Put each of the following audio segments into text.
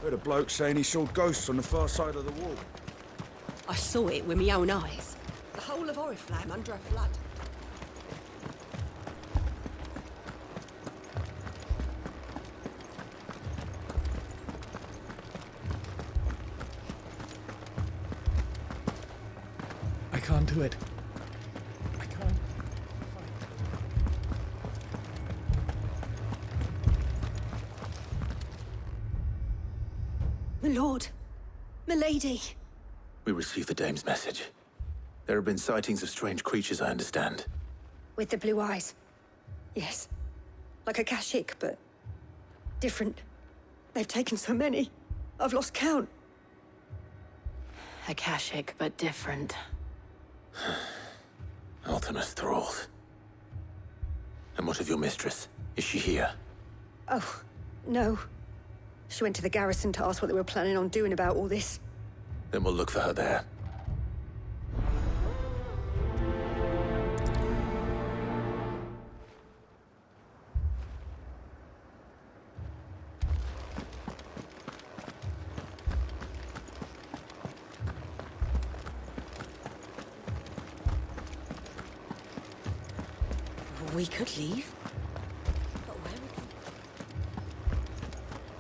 Heard a bloke saying he saw ghosts on the far side of the wall. I saw it with my own eyes. The whole of Oriflamme under a flood. I can't do it. I can't. My lord, my lady. We received the dame's message. There have been sightings of strange creatures, I understand. With the blue eyes. Yes. Like a Kashik, but different. They've taken so many. I've lost count. Akashic, but different. Ultimus thralls. And what of your mistress? Is she here? Oh, no. She went to the garrison to ask what they were planning on doing about all this. Then we'll look for her there. We could leave. But where would we?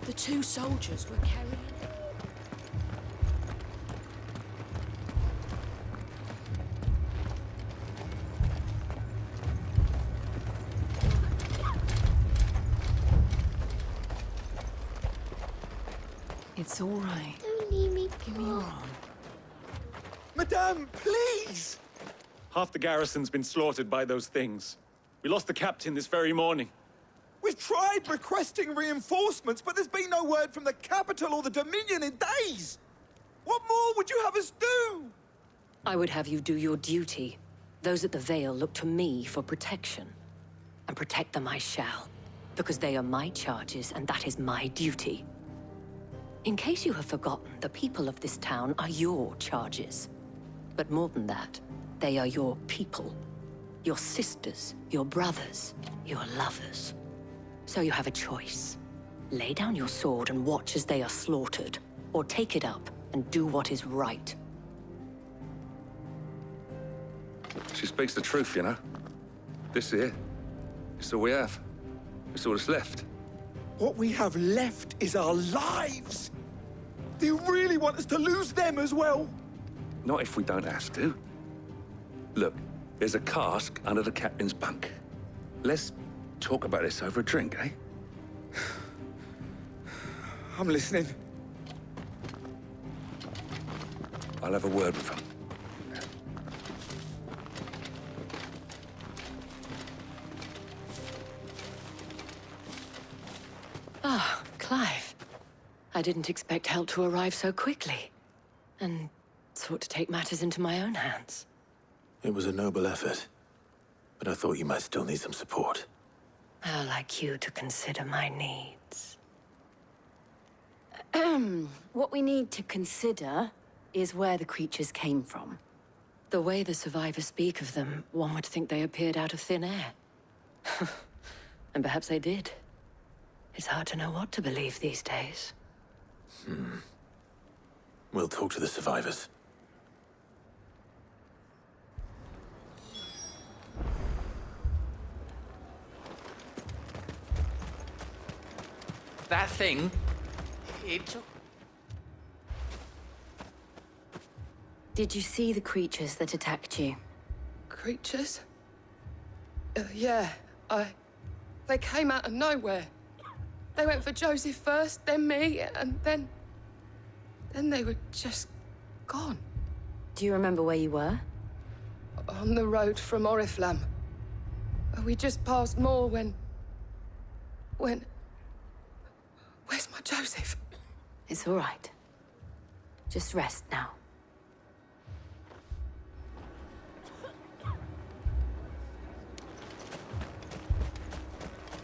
The two soldiers were carrying it. It's all right. Don't leave me, Give me your arm. Madame, please! Half the garrison's been slaughtered by those things. We lost the captain this very morning. We've tried requesting reinforcements, but there's been no word from the capital or the Dominion in days! What more would you have us do? I would have you do your duty. Those at the Vale look to me for protection. And protect them I shall. Because they are my charges, and that is my duty. In case you have forgotten, the people of this town are your charges. But more than that, they are your people. Your sisters, your brothers, your lovers. So you have a choice. Lay down your sword and watch as they are slaughtered, or take it up and do what is right. She speaks the truth, you know. This here, it's all we have. It's all that's left. What we have left is our lives! Do you really want us to lose them as well? Not if we don't have to. Look, there's a cask under the captain's bunk. Let's talk about this over a drink, eh? I'm listening. I'll have a word with him. Ah, Clive. I didn't expect help to arrive so quickly. And sought to take matters into my own hands. It was a noble effort, but I thought you might still need some support. How like you to consider my needs. What we need to consider is where the creatures came from. The way the survivors speak of them, one would think they appeared out of thin air. And perhaps they did. It's hard to know what to believe these days. We'll talk to the survivors. That thing, it... Did you see the creatures that attacked you? Creatures? Yeah, they came out of nowhere. They went for Joseph first, then me, and then they were just gone. Do you remember where you were? On the road from Oriflamme. We just passed Moor when... Where's my Joseph? It's all right. Just rest now.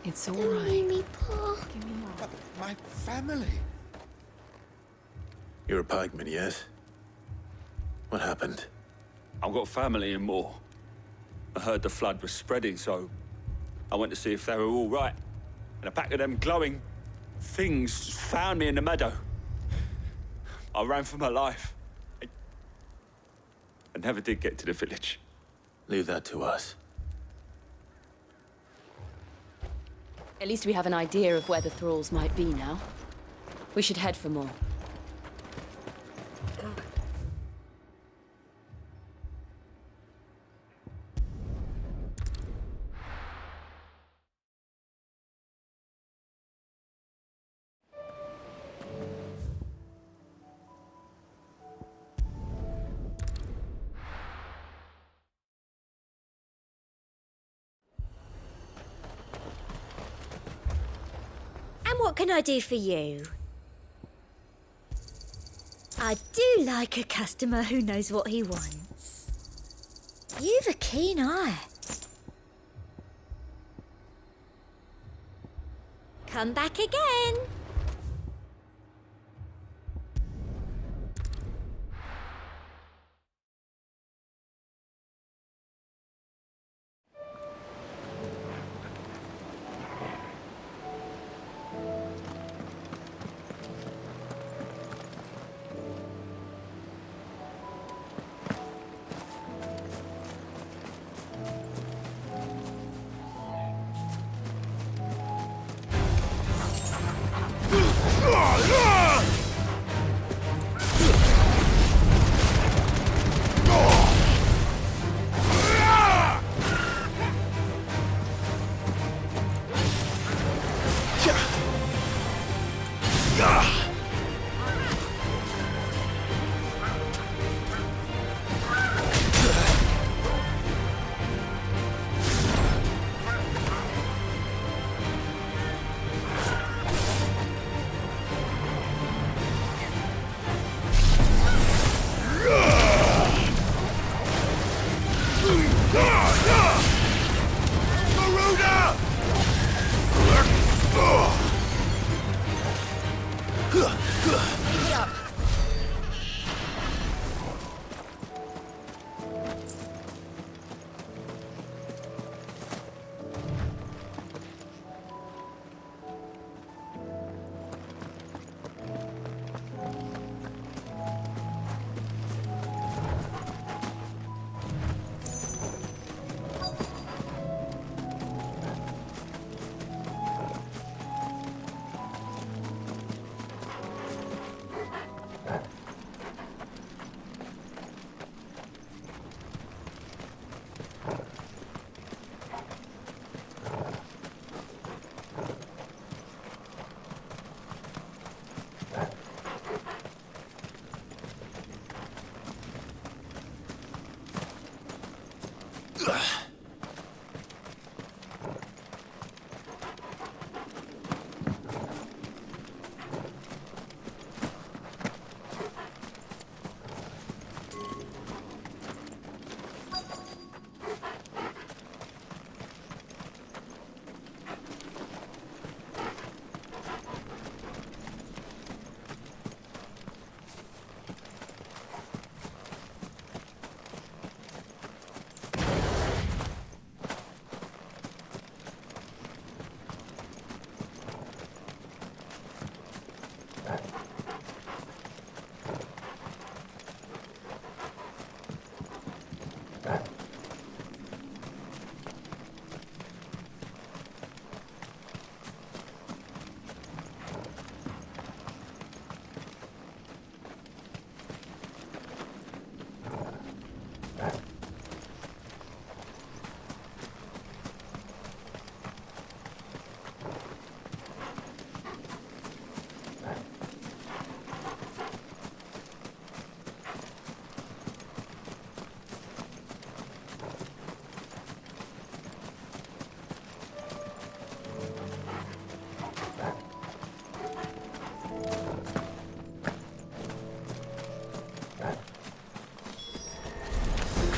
It's all Don't leave right. me, Pa. Give me your arm. My family? You're a pikeman, yes? What happened? I've got family in Moor. I heard the flood was spreading, so I went to see if they were all right. And a pack of them glowing things found me in the meadow. I ran for my life. I never did get to the village. Leave that to us. At least we have an idea of where the thralls might be now. We should head for more. What can I do for you? I do like a customer who knows what he wants. You've a keen eye. Come back again.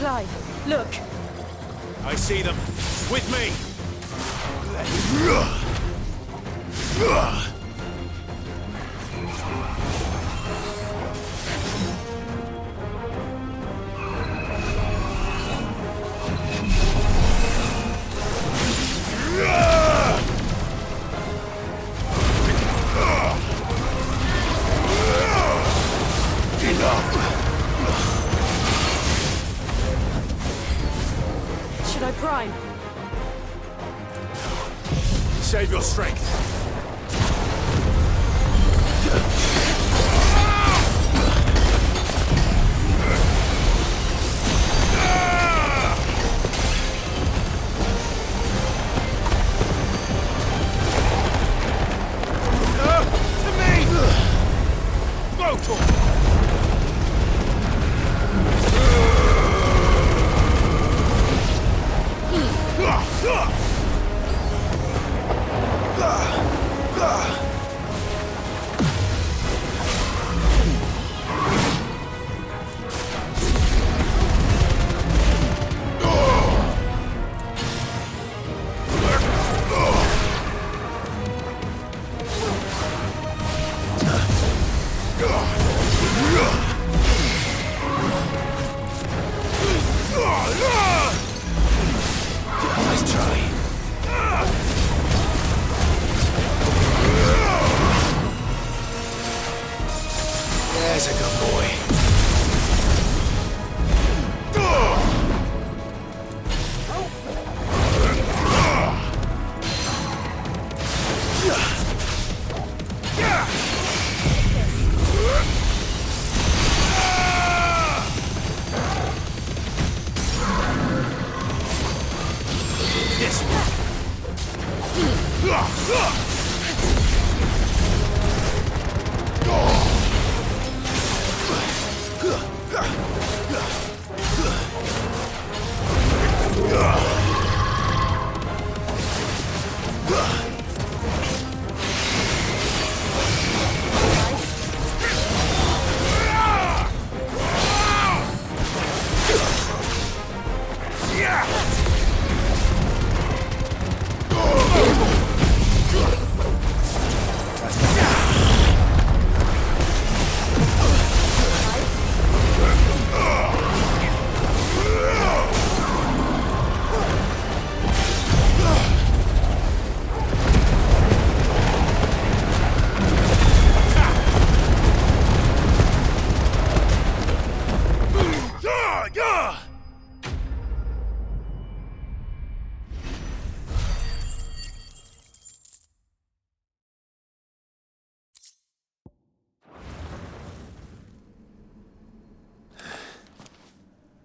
Clive, look! I see them. With me! strength. To me! Motor! Nice try. There's a good boy. This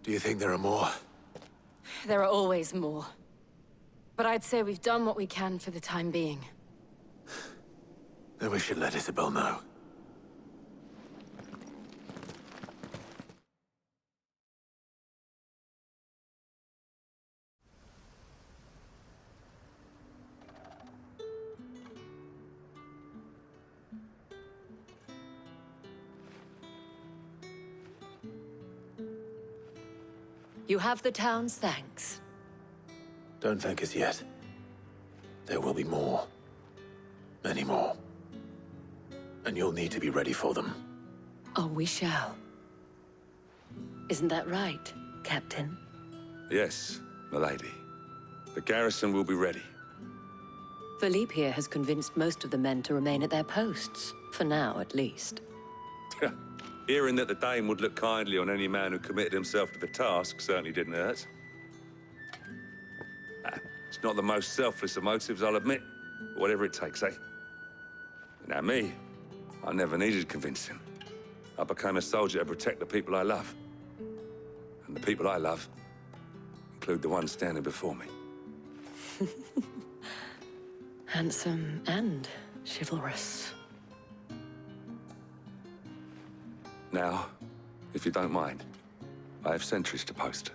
Do you think there are more? There are always more. But I'd say we've done what we can for the time being. Then we should let Isabel know. You have the town's thanks. Don't thank us yet. There will be more. Many more. And you'll need to be ready for them. Oh, we shall. Isn't that right, Captain? Yes, milady. The garrison will be ready. Philippe here has convinced most of the men to remain at their posts. For now, at least. Hearing that the Dame would look kindly on any man who committed himself to the task certainly didn't hurt. It's not the most selfless of motives, I'll admit. But whatever it takes, eh? Now me, I never needed convincing. I became a soldier to protect the people I love. And the people I love include the ones standing before me. Handsome and chivalrous. Now, if you don't mind, I have sentries to post.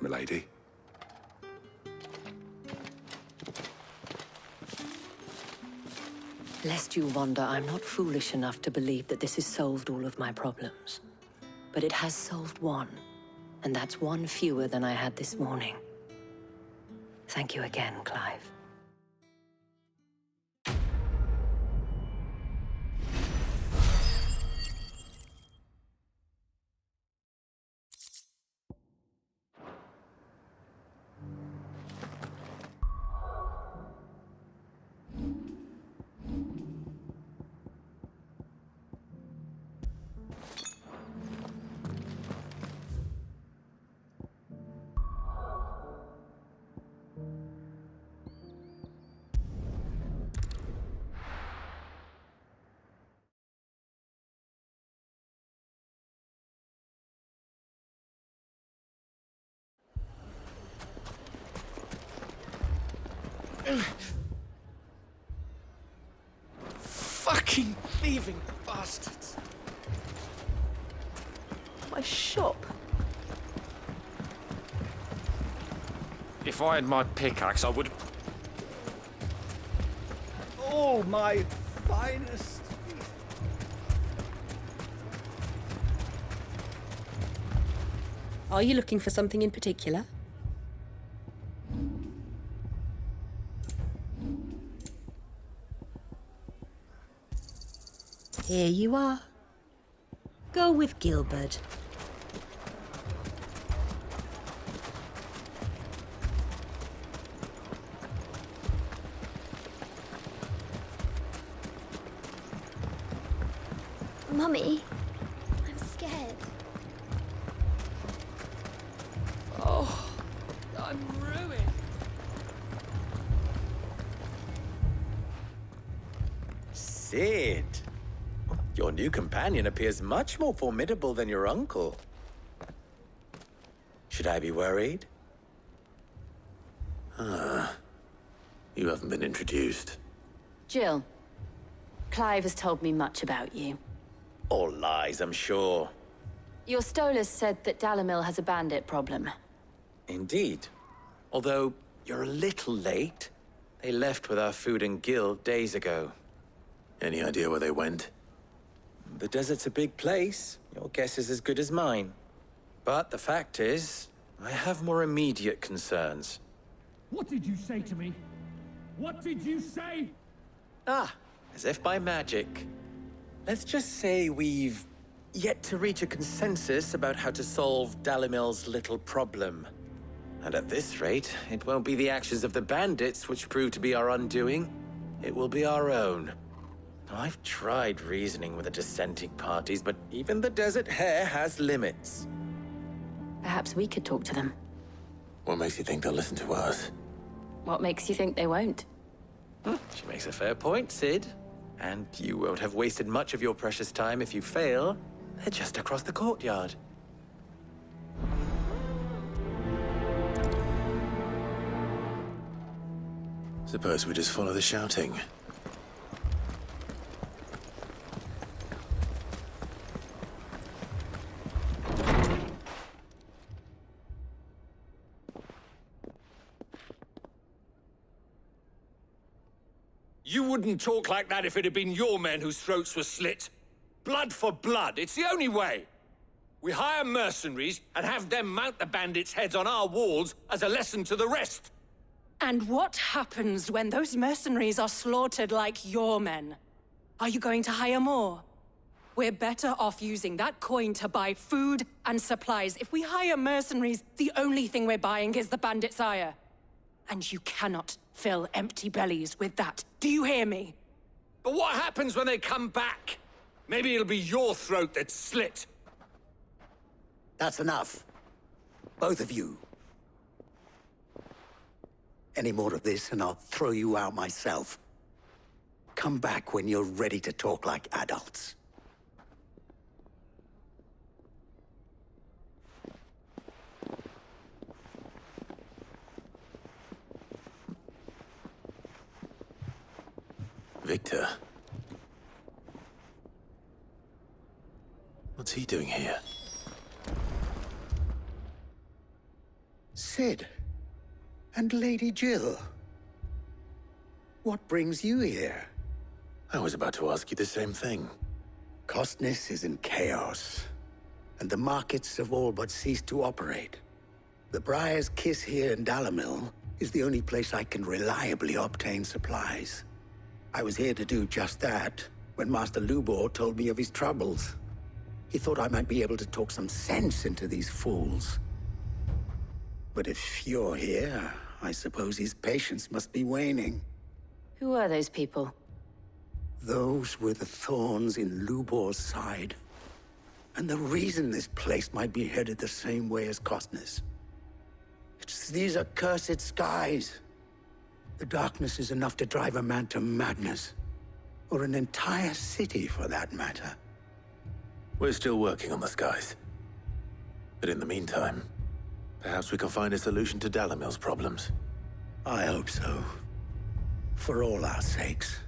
Milady. Lest you wonder, I'm not foolish enough to believe that this has solved all of my problems. But it has solved one, and that's one fewer than I had this morning. Thank you again, Clive. Fucking thieving bastards. My shop. If I had my pickaxe, I would... All my finest. Are you looking for something in particular? Here you are. Go with Gilbert. Mummy, I'm scared. Oh, I'm ruined. Sid, your new companion appears much more formidable than your uncle. Should I be worried? You haven't been introduced. Jill, Clive has told me much about you. All lies, I'm sure. Your Stolas said that Dalamil has a bandit problem. Indeed. Although, you're a little late. They left with our food and guild days ago. Any idea where they went? The desert's a big place. Your guess is as good as mine. But the fact is, I have more immediate concerns. What did you say to me? What did you say? Ah, as if by magic. Let's just say we've yet to reach a consensus about how to solve Dalamil's little problem. And at this rate, it won't be the actions of the bandits which prove to be our undoing. It will be our own. I've tried reasoning with the dissenting parties, but even the Desert Hare has limits. Perhaps we could talk to them. What makes you think they'll listen to us? What makes you think they won't? She makes a fair point, Sid. And you won't have wasted much of your precious time if you fail. They're just across the courtyard. Suppose we just follow the shouting. You wouldn't talk like that if it had been your men whose throats were slit. Blood for blood, it's the only way. We hire mercenaries and have them mount the bandits' heads on our walls as a lesson to the rest. And what happens when those mercenaries are slaughtered like your men? Are you going to hire more? We're better off using that coin to buy food and supplies. If we hire mercenaries, the only thing we're buying is the bandits' ire. And you cannot fill empty bellies with that. Do you hear me? But what happens when they come back? Maybe it'll be your throat that's slit. That's enough. Both of you. Any more of this and I'll throw you out myself. Come back when you're ready to talk like adults. Victor. What's he doing here? Sid. And Lady Jill. What brings you here? I was about to ask you the same thing. Costness is in chaos, and the markets have all but ceased to operate. The Briar's Kiss here in Dalamil is the only place I can reliably obtain supplies. I was here to do just that when Master Lubor told me of his troubles. He thought I might be able to talk some sense into these fools. But if you're here, I suppose his patience must be waning. Who are those people? Those were the thorns in Lubor's side. And the reason this place might be headed the same way as Costness. It's these accursed skies. The darkness is enough to drive a man to madness. Or an entire city, for that matter. We're still working on the skies. But in the meantime, perhaps we can find a solution to Dalamil's problems. I hope so. For all our sakes.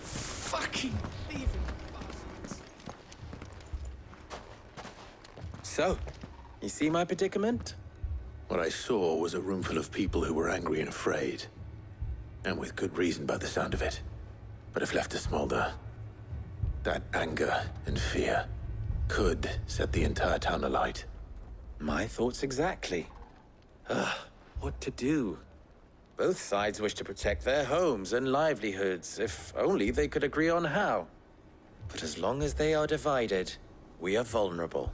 Fucking thieving bastards. So, you see my predicament? What I saw was a room full of people who were angry and afraid. And with good reason by the sound of it. But if left to smolder, that anger and fear could set the entire town alight. My thoughts exactly. What to do? Both sides wish to protect their homes and livelihoods, if only they could agree on how. But as long as they are divided, we are vulnerable.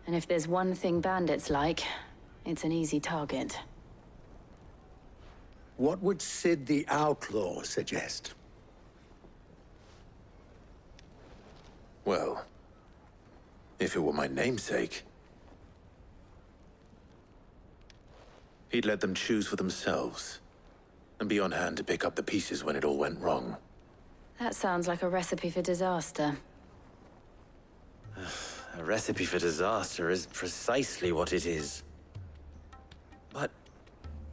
And if there's one thing bandits like, it's an easy target. What would Sid the Outlaw suggest? Well, if it were my namesake, he'd let them choose for themselves and be on hand to pick up the pieces when it all went wrong. That sounds like a recipe for disaster. A recipe for disaster is precisely what it is. But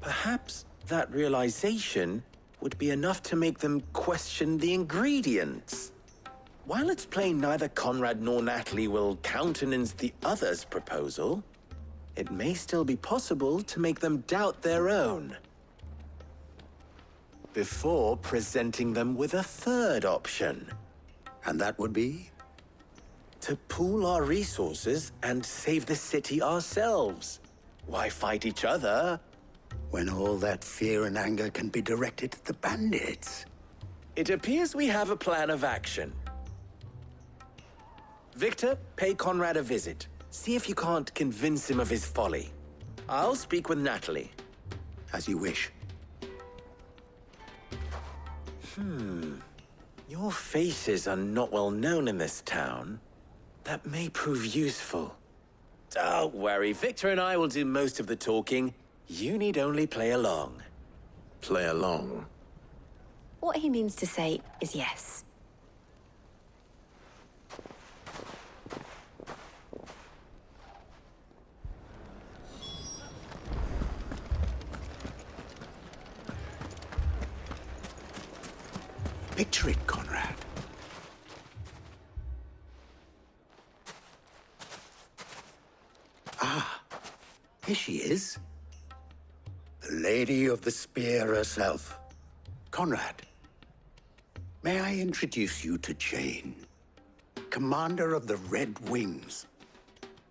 perhaps that realization would be enough to make them question the ingredients. While it's plain neither Conrad nor Natalie will countenance the other's proposal, it may still be possible to make them doubt their own. Before presenting them with a third option. And that would be? To pool our resources and save the city ourselves. Why fight each other? When all that fear and anger can be directed at the bandits. It appears we have a plan of action. Victor, pay Conrad a visit. See if you can't convince him of his folly. I'll speak with Natalie. As you wish. Your faces are not well known in this town. That may prove useful. Don't worry, Victor and I will do most of the talking. You need only play along. Play along? What he means to say is yes. Picture it, Conrad. Ah, here she is. The Lady of the Spear herself. Conrad, may I introduce you to Jane, commander of the Red Wings,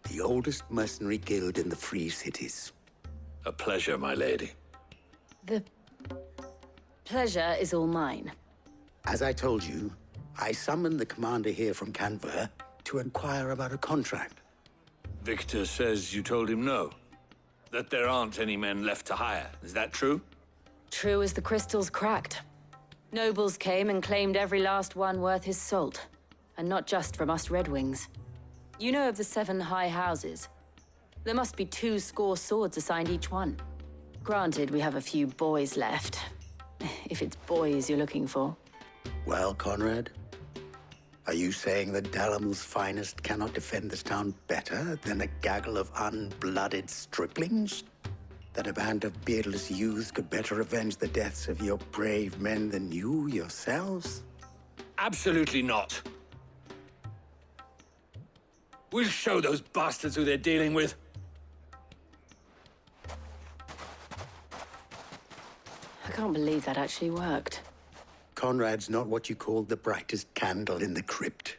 the oldest mercenary guild in the Free Cities. A pleasure, my lady. The pleasure is all mine. As I told you, I summoned the commander here from Canver to inquire about a contract. Victor says you told him no. That there aren't any men left to hire. Is that true? True as the crystals cracked. Nobles came and claimed every last one worth his salt. And not just from us Red Wings. You know of the 7 high houses. There must be 2 swords assigned each one. Granted, we have a few boys left. If it's boys you're looking for. Well, Conrad, are you saying that Dalamil's finest cannot defend this town better than a gaggle of unblooded striplings? That a band of beardless youths could better avenge the deaths of your brave men than you yourselves? Absolutely not. We'll show those bastards who they're dealing with. I can't believe that actually worked. Conrad's not what you call the brightest candle in the crypt.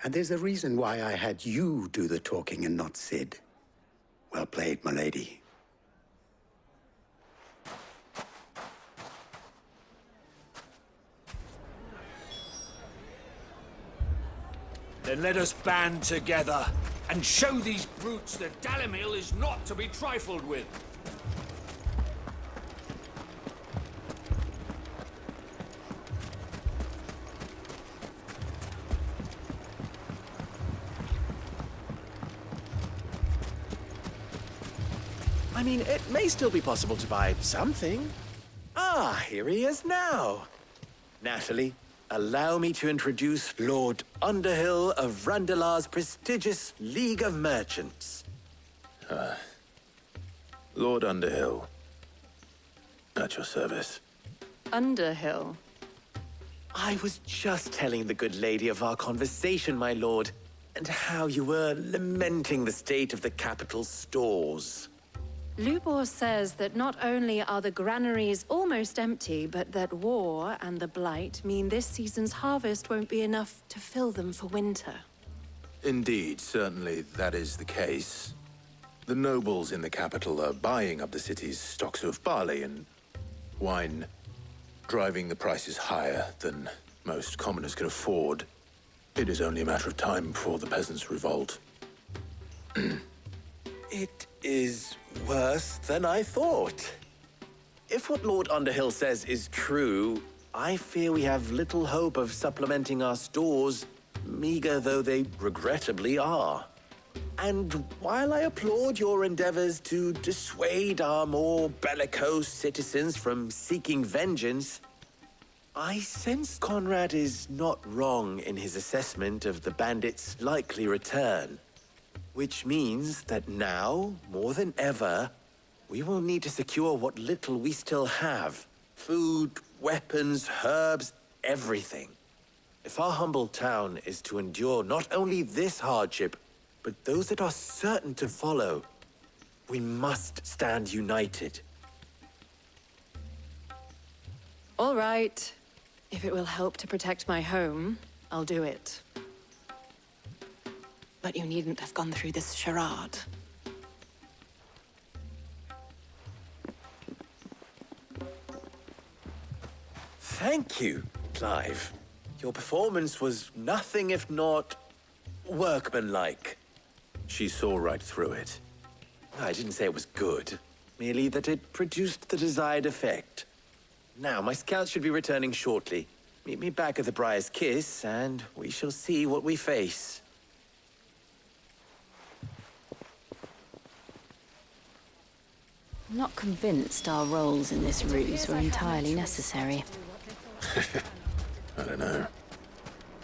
And there's a reason why I had you do the talking and not Sid. Well played, my lady. Then let us band together and show these brutes that Dalimil is not to be trifled with. I mean, it may still be possible to buy something. Ah, here he is now. Natalie, allow me to introduce Lord Underhill of Randalar's prestigious League of Merchants. Lord Underhill. At your service. Underhill? I was just telling the good lady of our conversation, my lord, and how you were lamenting the state of the capital's stores. Lubor says that not only are the granaries almost empty, but that war and the Blight mean this season's harvest won't be enough to fill them for winter. Indeed, certainly that is the case. The nobles in the capital are buying up the city's stocks of barley and wine, driving the prices higher than most commoners can afford. It is only a matter of time before the peasants revolt. It is worse than I thought. If what Lord Underhill says is true, I fear we have little hope of supplementing our stores, meager though they regrettably are. And while I applaud your endeavors to dissuade our more bellicose citizens from seeking vengeance, I sense Conrad is not wrong in his assessment of the bandits' likely return. Which means that now, more than ever, we will need to secure what little we still have. Food, weapons, herbs, everything. If our humble town is to endure not only this hardship, but those that are certain to follow, we must stand united. All right. If it will help to protect my home, I'll do it. But you needn't have gone through this charade. Thank you, Clive. Your performance was nothing if not workmanlike. She saw right through it. I didn't say it was good, merely that it produced the desired effect. Now, my scouts should be returning shortly. Meet me back at the Briar's Kiss, and we shall see what we face. I'm not convinced our roles in this ruse were entirely necessary. I don't know.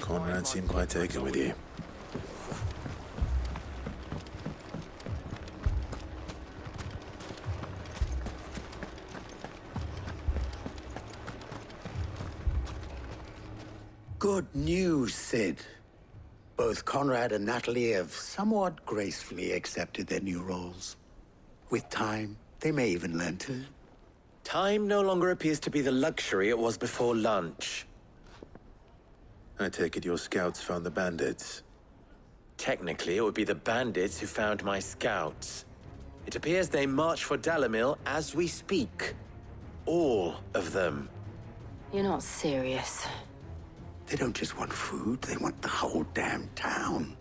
Conrad seemed quite taken with you. Good news, Sid. Both Conrad and Natalie have somewhat gracefully accepted their new roles. With time, they may even learn to. Time no longer appears to be the luxury it was before lunch. I take it your scouts found the bandits. Technically, it would be the bandits who found my scouts. It appears they march for Dalimil as we speak. All of them. You're not serious. They don't just want food, they want the whole damn town.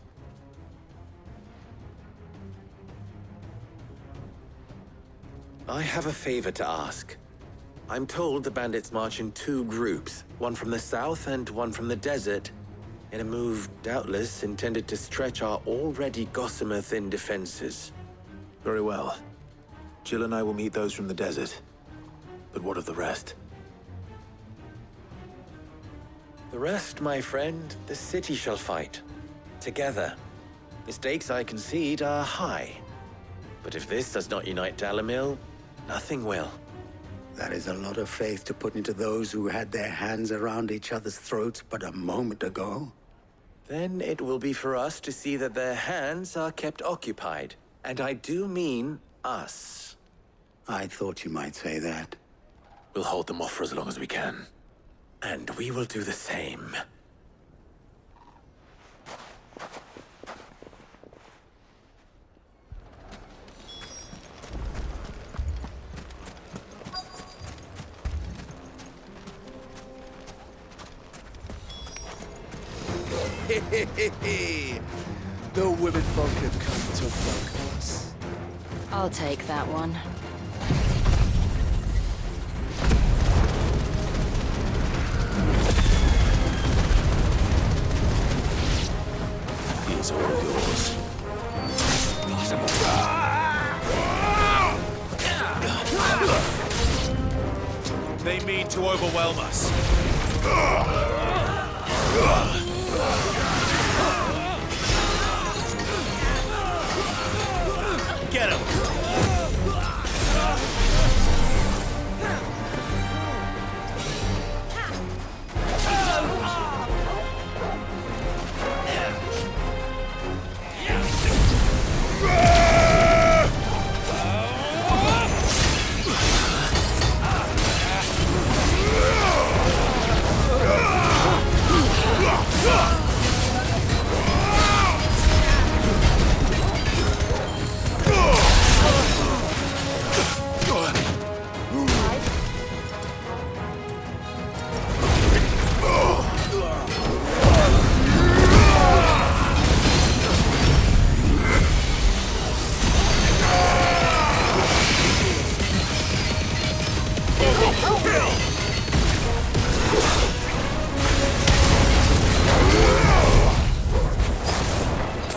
I have a favor to ask. I'm told the bandits march in two groups, one from the south and one from the desert, in a move doubtless intended to stretch our already gossamer-thin defenses. Very well. Jill and I will meet those from the desert. But what of the rest? The rest, my friend, the city shall fight. Together. The stakes, I concede, are high. But if this does not unite Dalimil, nothing will. That is a lot of faith to put into those who had their hands around each other's throats but a moment ago. Then it will be for us to see that their hands are kept occupied. And I do mean us. I thought you might say that. We'll hold them off for as long as we can. And we will do the same. The women folk have come to welcome us. I'll take that one. He's all yours. They mean to overwhelm us. Get him!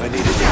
I needed you.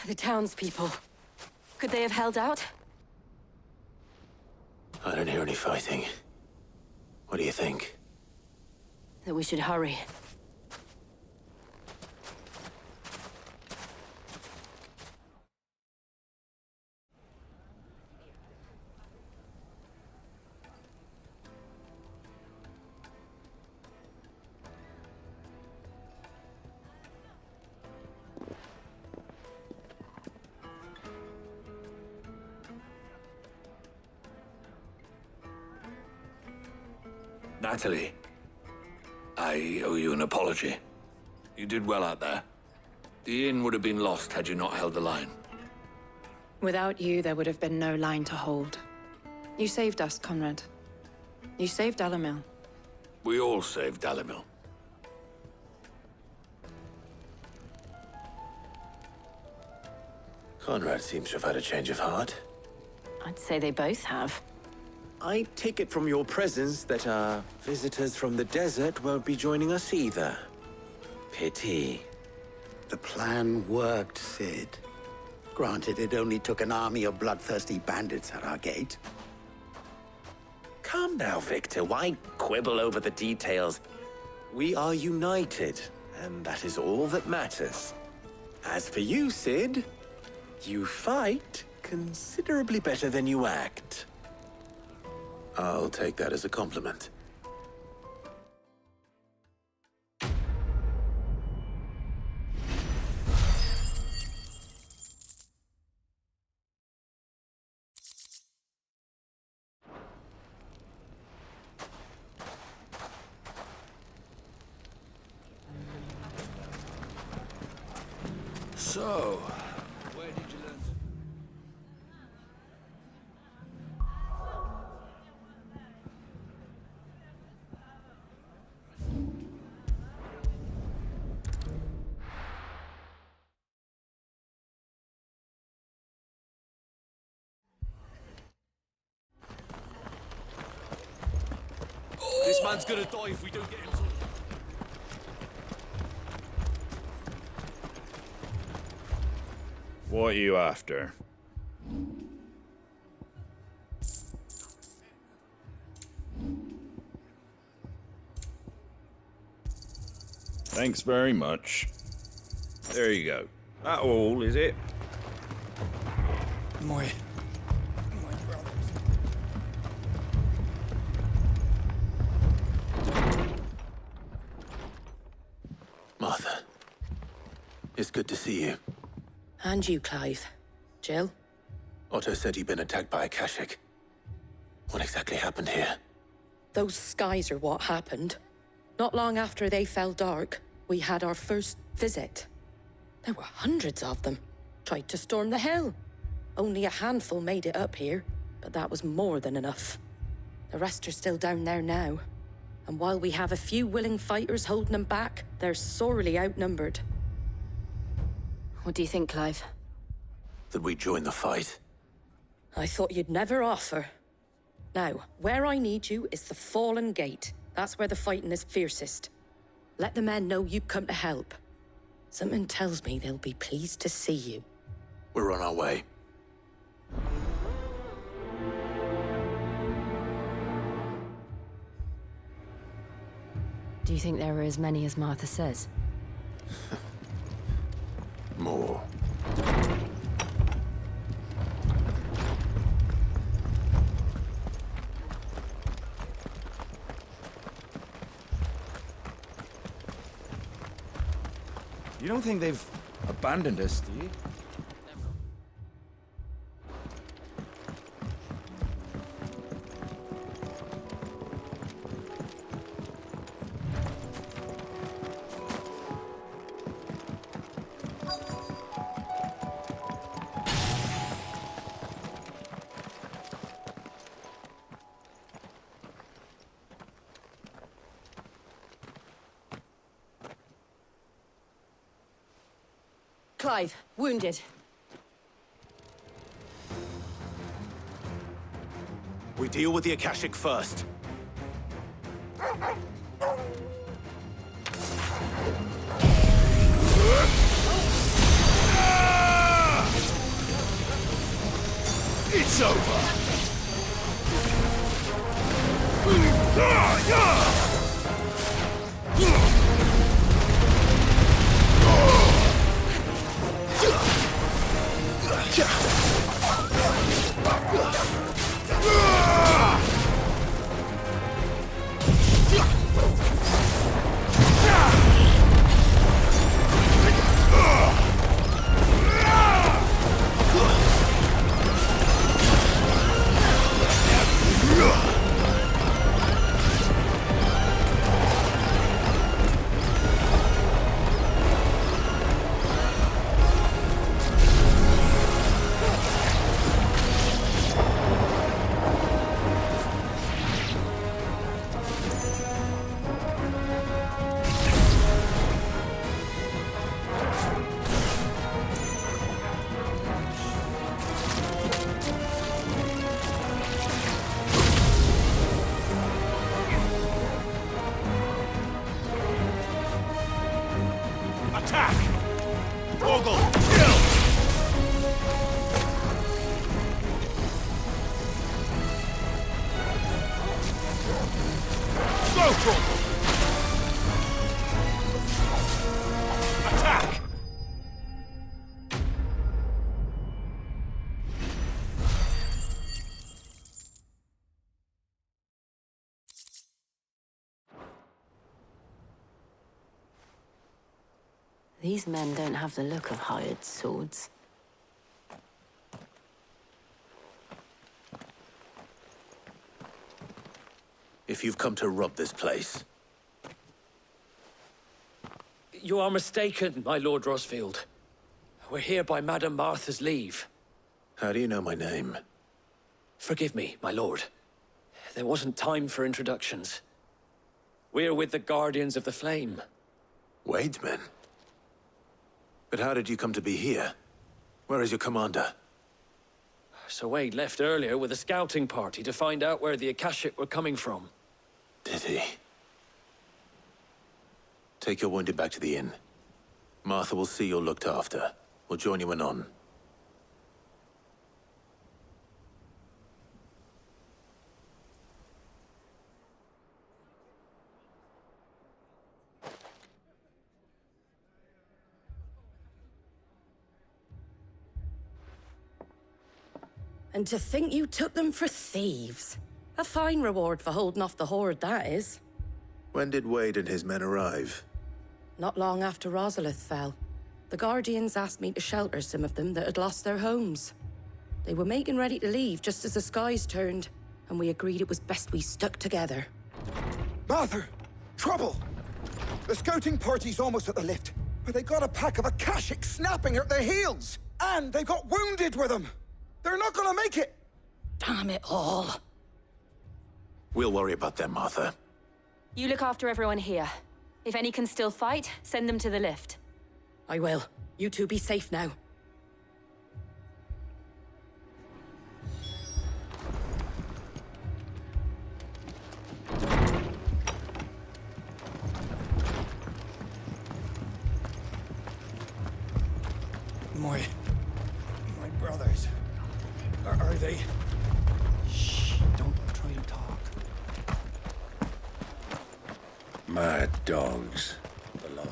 The townspeople. Could they have held out? I don't hear any fighting. What do you think? That we should hurry. Natalie, I owe you an apology. You did well out there. The inn would have been lost had you not held the line. Without you, there would have been no line to hold. You saved us, Conrad. You saved Dalimil. We all saved Dalimil. Conrad seems to have had a change of heart. I'd say they both have. I take it from your presence that our visitors from the desert won't be joining us either. Pity. The plan worked, Sid. Granted, it only took an army of bloodthirsty bandits at our gate. Calm now, Victor. Why quibble over the details? We are united, and that is all that matters. As for you, Sid, you fight considerably better than you act. I'll take that as a compliment. So, where did you learn? This man's gonna die if we don't get him sorted. What are you after? Thanks very much. There you go. That all, is it? My Martha, it's good to see you. And you, Clive. Jill? Otto said he'd been attacked by a Kashik. What exactly happened here? Those skies are what happened. Not long after they fell dark, we had our first visit. There were hundreds of them. Tried to storm the hill. Only a handful made it up here, but that was more than enough. The rest are still down there now. And while we have a few willing fighters holding them back, they're sorely outnumbered. What do you think, Clive? That we join the fight? I thought you'd never offer. Now, where I need you is the Fallen Gate. That's where the fighting is fiercest. Let the men know you come to help. Something tells me they'll be pleased to see you. We're on our way. Do you think there are as many as Martha says? More. You don't think they've abandoned us, do you? Clive, wounded. We deal with the Akashic first. It's over! Attack! These men don't have the look of hired swords. If you've come to rob this place, You are mistaken, my Lord Rosfield. We're here by Madame Martha's leave. how do you know my name? Forgive me, my lord. There wasn't time for introductions. We're with the Guardians of the Flame. Wade's men? But how did you come to be here? Where is your commander? Sir Wade left earlier with a scouting party to find out where the Akashic were coming from. Did he? Take your wounded back to the inn. Martha will see you're looked after. We'll join you anon. And to think you took them for thieves. A fine reward for holding off the horde, that is. When did Wade and his men arrive? Not long after Rosalith fell. The Guardians asked me to shelter some of them that had lost their homes. They were making ready to leave just as the skies turned, and we agreed it was best we stuck together. Martha! Trouble! The scouting party's almost at the lift, but they got a pack of Akashics snapping at their heels! And they got wounded with them! They're not gonna make it! Damn it all. We'll worry about them, Martha. You look after everyone here. If any can still fight, send them to the lift. I will. You two be safe now. My brothers. Are they? Shh, don't try to talk. My dogs belong.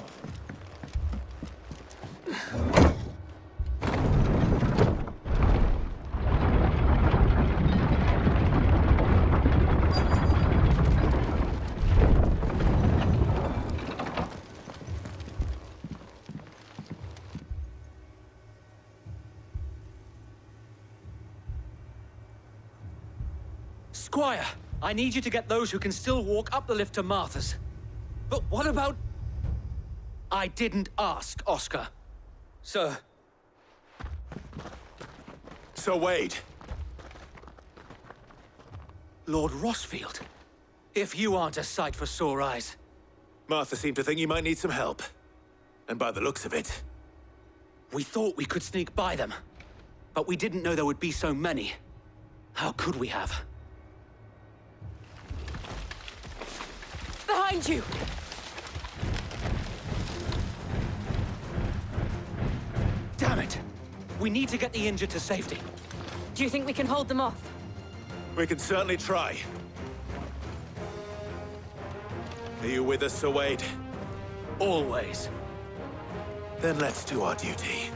Squire, I need you to get those who can still walk up the lift to Martha's. But what about... I didn't ask, Oscar. Sir. Sir Wade. Lord Rossfield. If you aren't a sight for sore eyes. Martha seemed to think you might need some help. And by the looks of it... We thought we could sneak by them. But we didn't know there would be so many. How could we have? Behind you! Damn it! We need to get the injured to safety. Do you think we can hold them off? We can certainly try. Are you with us, Sir Wade? Always. Then let's do our duty.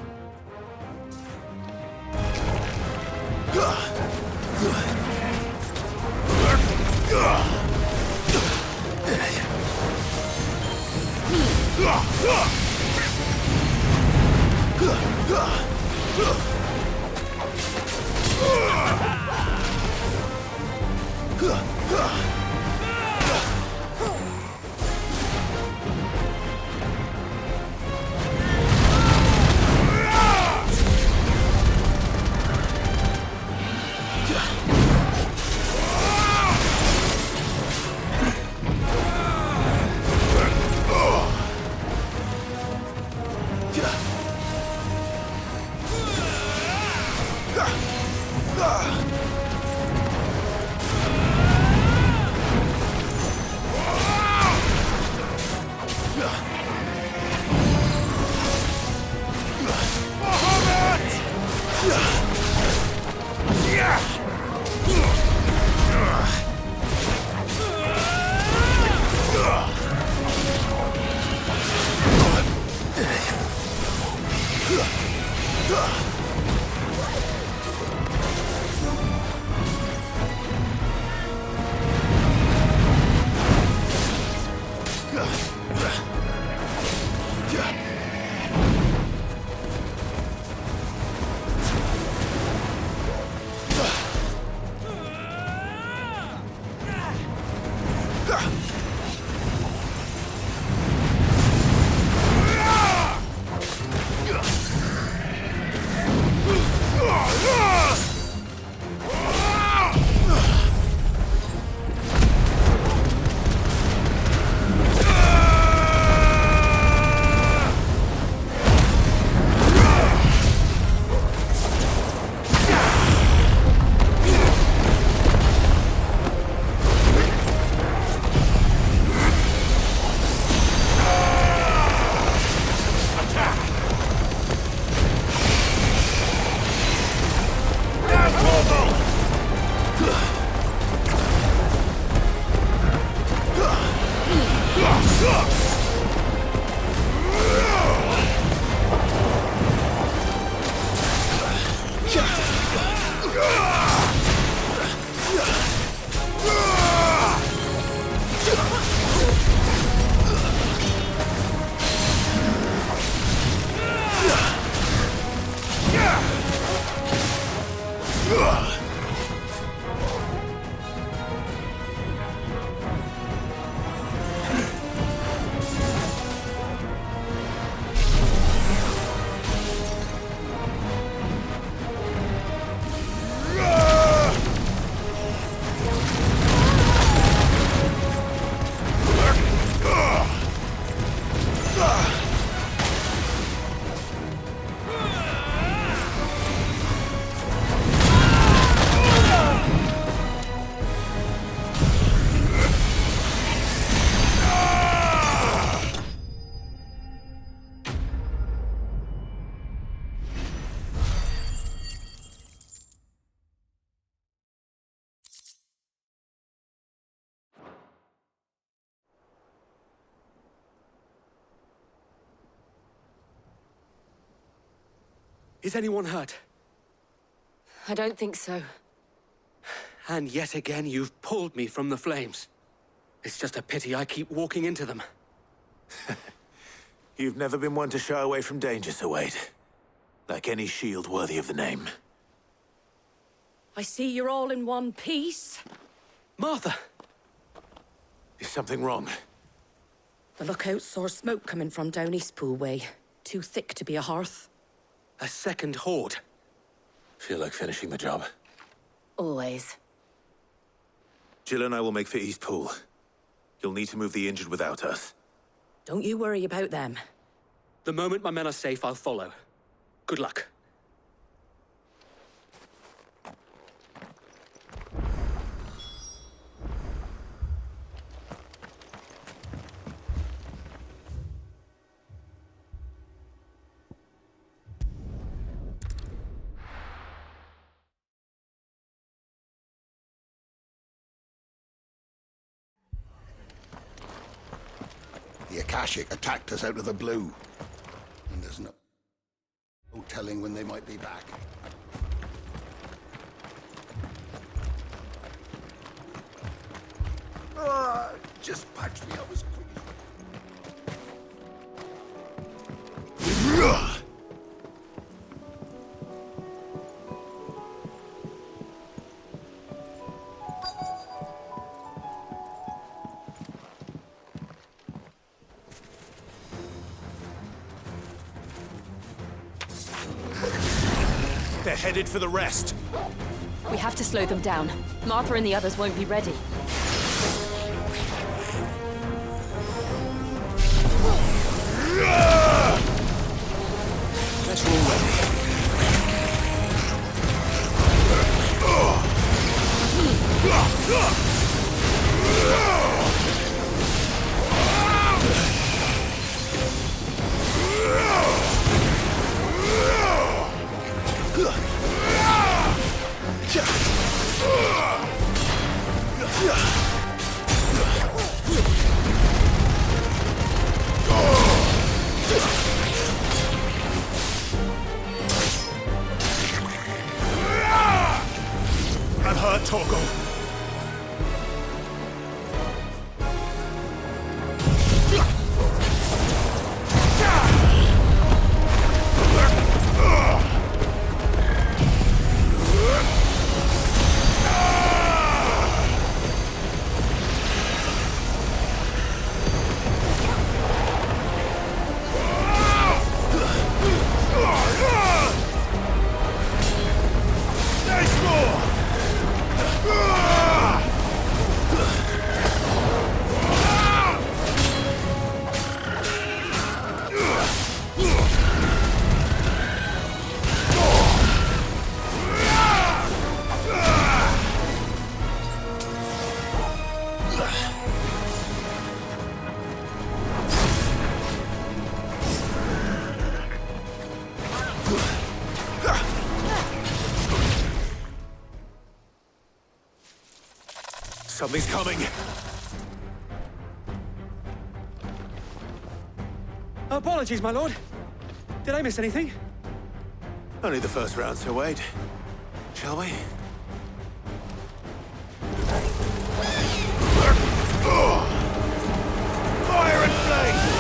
Is anyone hurt? I don't think so. And yet again, you've pulled me from the flames. It's just a pity I keep walking into them. You've never been one to shy away from danger, Sir Wade. Like any shield worthy of the name. I see you're all in one piece. Martha! Is something wrong? The lookout saw smoke coming from down Eastpool way. Too thick to be a hearth. A second horde. Feel like finishing the job? Always. Jill and I will make for Eastpool. You'll need to move the injured without us. Don't you worry about them. The moment my men are safe, I'll follow. Good luck. The Akashic attacked us out of the blue. And there's no telling when they might be back. Just patch me up as quick as... They're headed for the rest. We have to slow them down. Martha and the others won't be ready. Let's roll ready. I'm hurt, Torgal. Something's coming. Apologies, my lord. Did I miss anything? Only the first round, Sir Wade. Shall we? Fire and flame!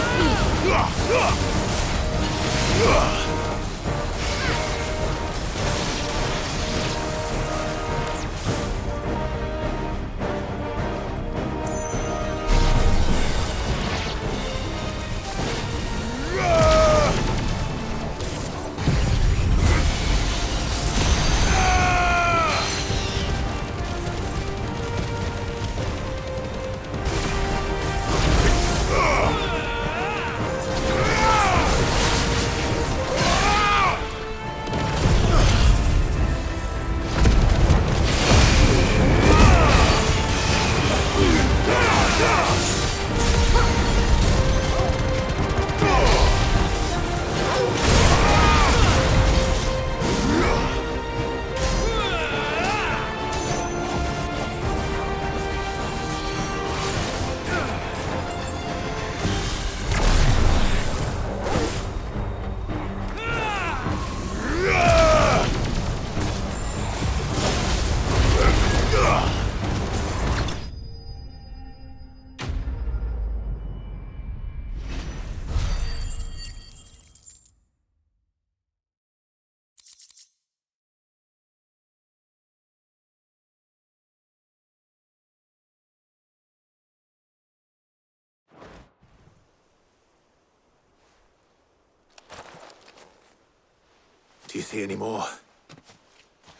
Do you see any more?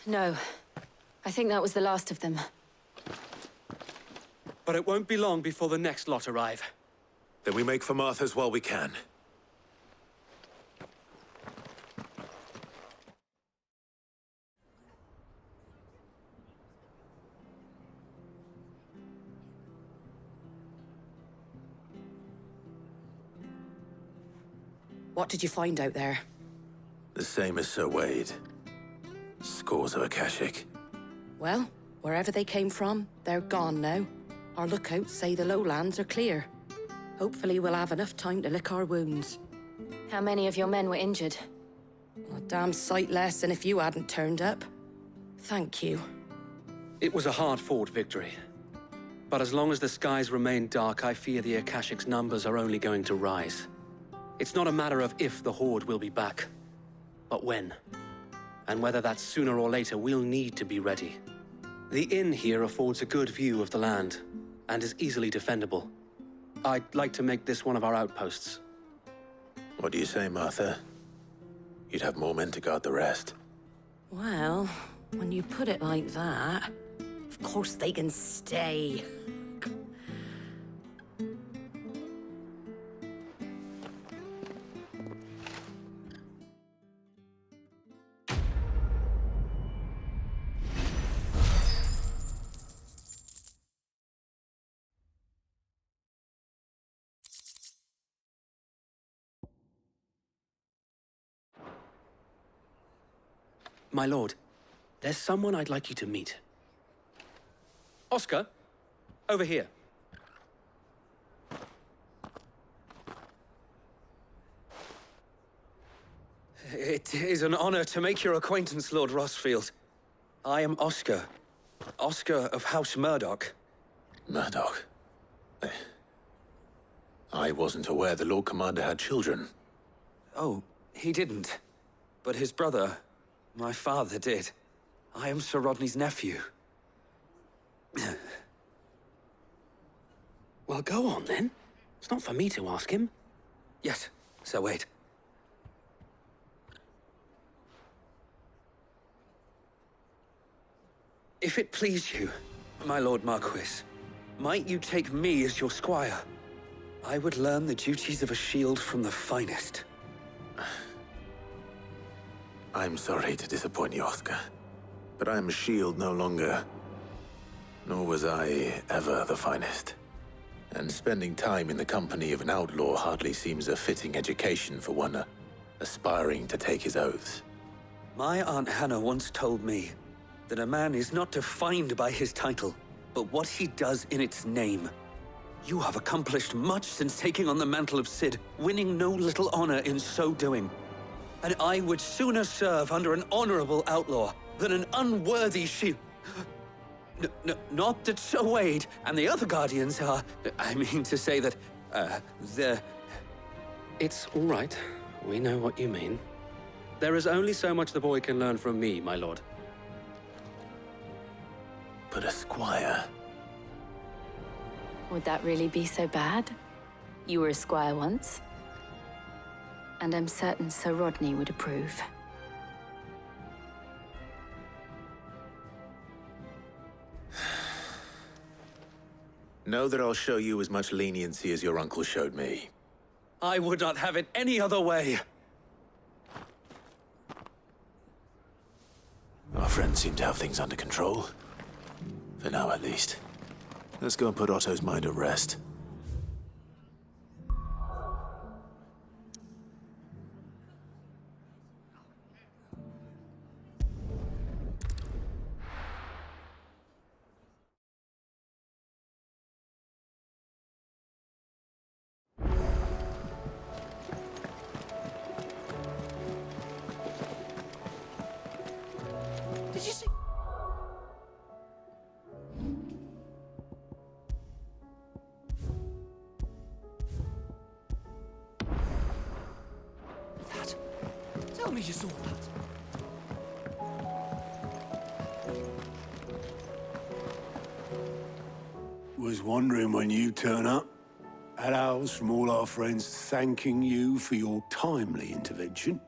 No. I think that was the last of them. But it won't be long before the next lot arrive. Then we make for Martha's while we can. What did you find out there? The same as Sir Wade. Scores of Akashic. Well, wherever they came from, they're gone now. Our lookouts say the lowlands are clear. Hopefully we'll have enough time to lick our wounds. How many of your men were injured? A damn sight less than if you hadn't turned up. Thank you. It was a hard-fought victory. But as long as the skies remain dark, I fear the Akashic's numbers are only going to rise. It's not a matter of if the Horde will be back, but when. And whether that's sooner or later, we'll need to be ready. The inn here affords a good view of the land, and is easily defendable. I'd like to make this one of our outposts. What do you say, Martha? You'd have more men to guard the rest. Well, when you put it like that, of course they can stay. My lord, there's someone I'd like you to meet. Oscar, over here. It is an honor to make your acquaintance, Lord Rossfield. I am Oscar. Oscar of House Murdoch. Murdoch? I wasn't aware the Lord Commander had children. Oh, he didn't. But his brother, my father, did. I am Sir Rodney's nephew. Well, go on, then. It's not for me to ask him. Yes, Sir Wade. If it please you, my Lord Marquis, might you take me as your squire? I would learn the duties of a shield from the finest. I'm sorry to disappoint you, Oscar, but I'm a shield no longer. Nor was I ever the finest. And spending time in the company of an outlaw hardly seems a fitting education for one aspiring to take his oaths. My Aunt Hannah once told me that a man is not defined by his title, but what he does in its name. You have accomplished much since taking on the mantle of Cid, winning no little honor in so doing. And I would sooner serve under an honorable outlaw than an unworthy shield. Not that Sir Wade and the other Guardians are... I mean to say that, they're... It's all right. We know what you mean. There is only so much the boy can learn from me, my lord. But a squire... Would that really be so bad? You were a squire once. And I'm certain Sir Rodney would approve. Know that I'll show you as much leniency as your uncle showed me. I would not have it any other way. Our friends seem to have things under control. For now, at least. Let's go and put Otto's mind at rest. Did you see? That. Tell me you saw that. Was wondering when you turn up. Had owls from all our friends thanking you for your timely intervention.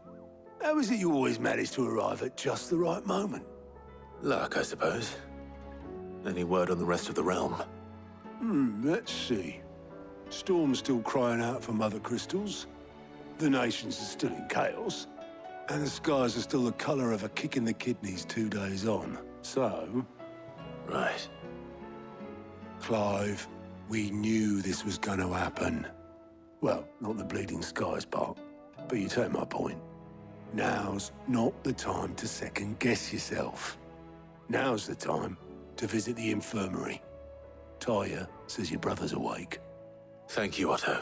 How is it you always manage to arrive at just the right moment? Luck, I suppose. Any word on the rest of the realm? Let's see. Storm's still crying out for Mother Crystals. The nations are still in chaos. And the skies are still the colour of a kick in the kidneys 2 days on. So... Right. Clive, we knew this was going to happen. Well, not the bleeding skies part, but you take my point. Now's not the time to second-guess yourself. Now's the time to visit the infirmary. Talia says your brother's awake. Thank you, Otto.